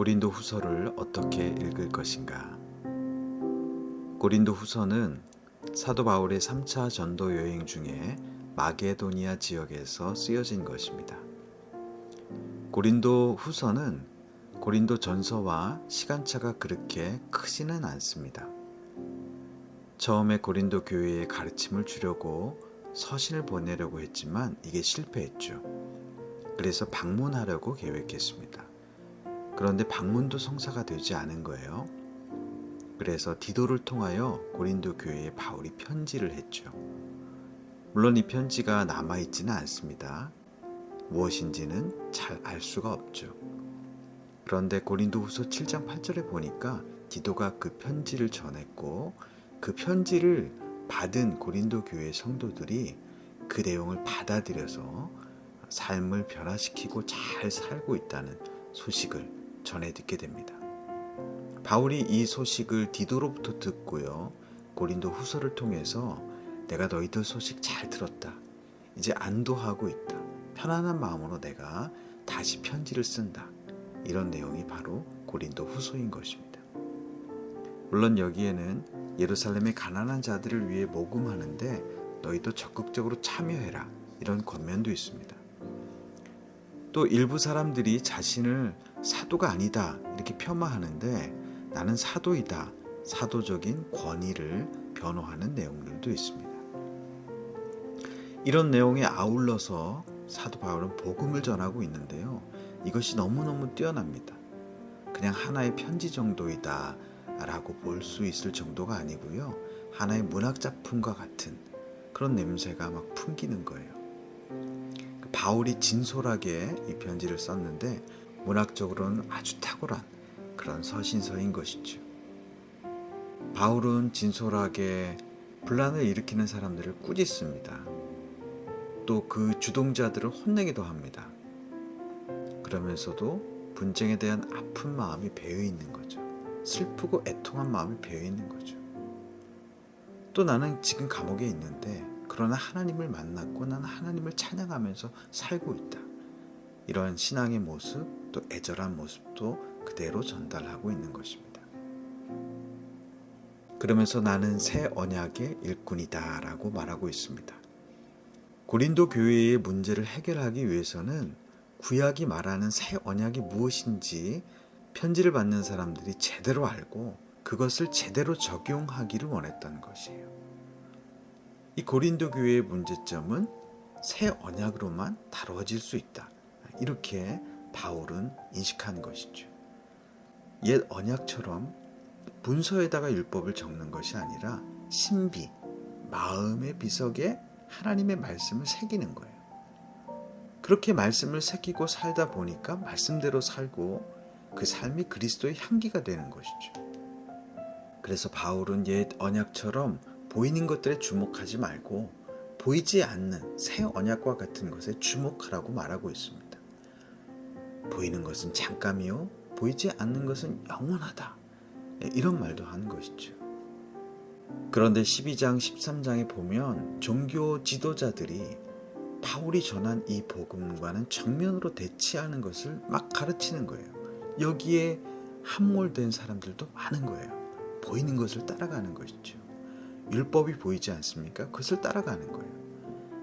고린도 후서를 어떻게 읽을 것인가? 고린도 후서는 사도 바울의 3차 전도 여행 중에 마게도니아 지역에서 쓰여진 것입니다. 고린도 후서는 고린도 전서와 시간차가 그렇게 크지는 않습니다. 처음에 고린도 교회에 가르침을 주려고 서신을 보내려고 했지만 이게 실패했죠. 그래서 방문하려고 계획했습니다. 그런데 방문도 성사가 되지 않은 거예요. 그래서 디도를 통하여 고린도 교회에 바울이 편지를 했죠. 물론 이 편지가 남아있지는 않습니다. 무엇인지는 잘 알 수가 없죠. 그런데 고린도 후서 7장 8절에 보니까 디도가 그 편지를 전했고 그 편지를 받은 고린도 교회 성도들이 그 내용을 받아들여서 삶을 변화시키고 잘 살고 있다는 소식을 전해 듣게 됩니다. 바울이 이 소식을 디도로부터 듣고요. 고린도 후서를 통해서 내가 너희들 소식 잘 들었다. 이제 안도하고 있다. 편안한 마음으로 내가 다시 편지를 쓴다. 이런 내용이 바로 고린도 후서인 것입니다. 물론 여기에는 예루살렘의 가난한 자들을 위해 모금하는데 너희도 적극적으로 참여해라. 이런 권면도 있습니다. 또 일부 사람들이 자신을 사도가 아니다 이렇게 폄하하는데 나는 사도이다. 사도적인 권위를 변호하는 내용들도 있습니다. 이런 내용에 아울러서 사도 바울은 복음을 전하고 있는데요. 이것이 너무너무 뛰어납니다. 그냥 하나의 편지 정도이다 라고 볼 수 있을 정도가 아니고요. 하나의 문학작품과 같은 그런 냄새가 막 풍기는 거예요. 바울이 진솔하게 이 편지를 썼는데 문학적으로는 아주 탁월한 그런 서신서인 것이죠. 바울은 진솔하게 분란을 일으키는 사람들을 꾸짖습니다. 또 그 주동자들을 혼내기도 합니다. 그러면서도 분쟁에 대한 아픈 마음이 배어 있는 거죠. 슬프고 애통한 마음이 배어 있는 거죠. 또 나는 지금 감옥에 있는데 그러나 하나님을 만났고 나는 하나님을 찬양하면서 살고 있다. 이런 신앙의 모습 또 애절한 모습도 그대로 전달하고 있는 것입니다. 그러면서 나는 새 언약의 일꾼이다 라고 말하고 있습니다. 고린도 교회의 문제를 해결하기 위해서는 구약이 말하는 새 언약이 무엇인지 편지를 받는 사람들이 제대로 알고 그것을 제대로 적용하기를 원했던 것이에요. 이 고린도 교회의 문제점은 새 언약으로만 다루어질 수 있다. 이렇게 바울은 인식한 것이죠. 옛 언약처럼 문서에다가 율법을 적는 것이 아니라 신비, 마음의 비석에 하나님의 말씀을 새기는 거예요. 그렇게 말씀을 새기고 살다 보니까 말씀대로 살고 그 삶이 그리스도의 향기가 되는 것이죠. 그래서 바울은 옛 언약처럼 보이는 것들에 주목하지 말고 보이지 않는 새 언약과 같은 것에 주목하라고 말하고 있습니다. 보이는 것은 잠깐이요, 보이지 않는 것은 영원하다. 이런 말도 하는 것이죠. 그런데 12장, 13장에 보면 종교 지도자들이 바울이 전한 이 복음과는 정면으로 대치하는 것을 막 가르치는 거예요. 여기에 함몰된 사람들도 많은 거예요. 보이는 것을 따라가는 것이죠. 율법이 보이지 않습니까? 그것을 따라가는 거예요.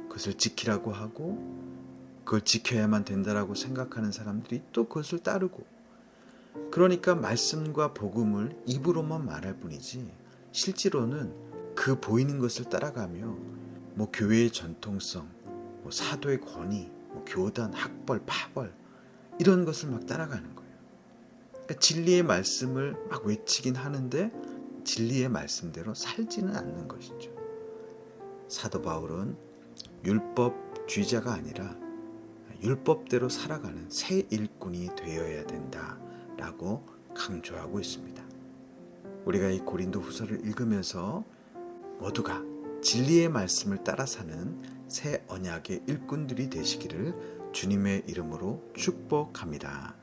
그것을 지키라고 하고 그걸 지켜야만 된다라고 생각하는 사람들이 또 그것을 따르고 그러니까 말씀과 복음을 입으로만 말할 뿐이지 실제로는 그 보이는 것을 따라가며 교회의 전통성, 사도의 권위, 교단, 학벌, 파벌 이런 것을 막 따라가는 거예요. 그러니까 진리의 말씀을 막 외치긴 하는데 진리의 말씀대로 살지는 않는 것이죠. 사도 바울은 율법주의자가 아니라 율법대로 살아가는 새 일꾼이 되어야 된다라고 강조하고 있습니다. 우리가 이 고린도 후서를 읽으면서 모두가 진리의 말씀을 따라 사는 새 언약의 일꾼들이 되시기를 주님의 이름으로 축복합니다.